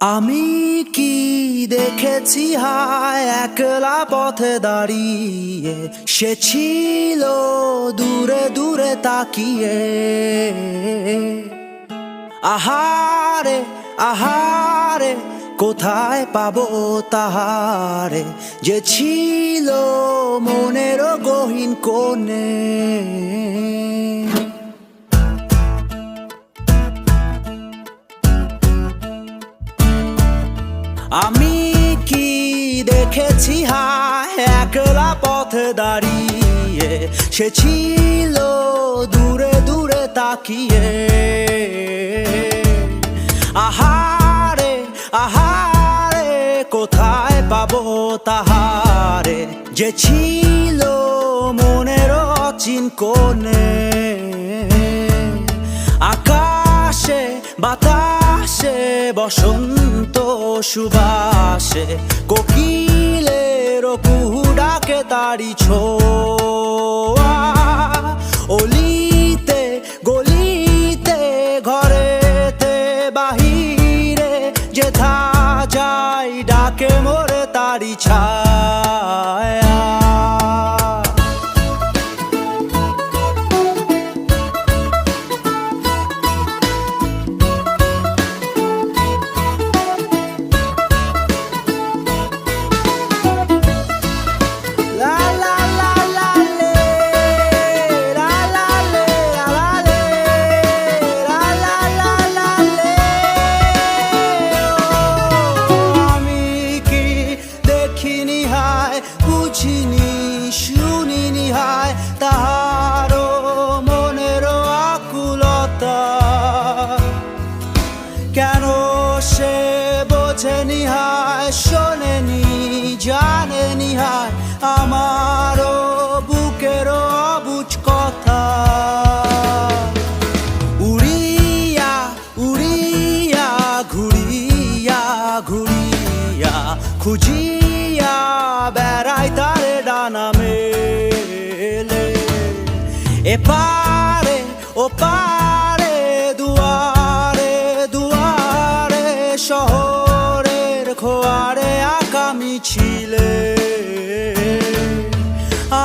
আমি কি দেখেছি হায় একলা পথে দাঁড়িয়ে, সে ছিল দূরে দূরে তাকিয়ে। আহারে আহারে কোথায় পাবো তাহারে, যে ছিল মনের গহীন কোণে। আমি কি দেখেছি হায় একলা পথে দাঁড়িয়ে, সে ছিল দূরে দূরে তাকিয়ে। আহারে আহারে কোথায় পাবো তাহারে, যে ছিল মনের অচিন কোণে। আকাশে বাতাসে বসন্ত সুবাসে, কোকিলের কুহু ডাকে তারি ছোঁয়া। অলিতে গলিতে ঘরেতে বাহিরে, যেথা যাই ডাকে মোরে তারি ছায়া। বুঝিনি শুনিনি হায় তাহারও মনের আকুলতা, কেন সে বোঝেনি হায় শোনেনি জানেনি হায় আমারও বুকের অবুঝ কথা। উড়িয়া উড়িয়া ঘুরিয়া ঘুরিয়া খুঁজিয়া বেড়াই তারে ডানা মেলে। এপারে ওপারে দুয়ারে দুয়ারে, শহরের খোয়ারে আঁকা মিছিলে।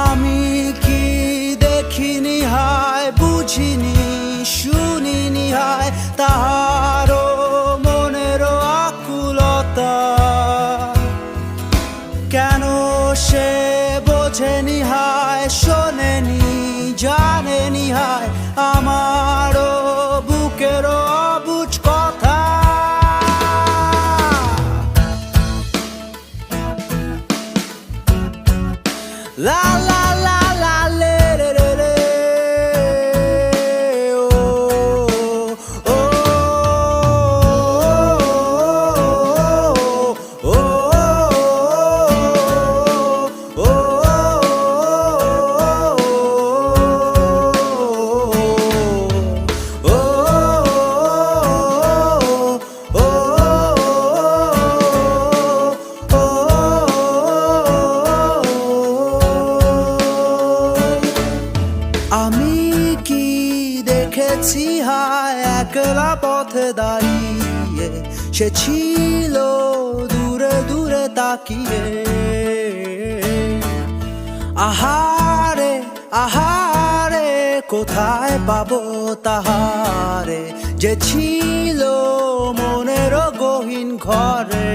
আমি কি দেখিনি হায় বুঝিনি শুনিনি হায় তাহারও মনের আকুলতা, কেন সে বোঝেনি হায় শোনেনি জানেনি হায় আমারও বুকের অবুঝ কথা। লা লা লা লা লে রে রে রে, ও ও ও আমি কি দেখেছি হায় একলা পথে দাঁড়িয়ে, সে ছিল দূরে দূরে তাকিয়ে। আহারে আহারে কোথায় পাবো তাহারে, যে ছিল মনের গহীন ঘরে।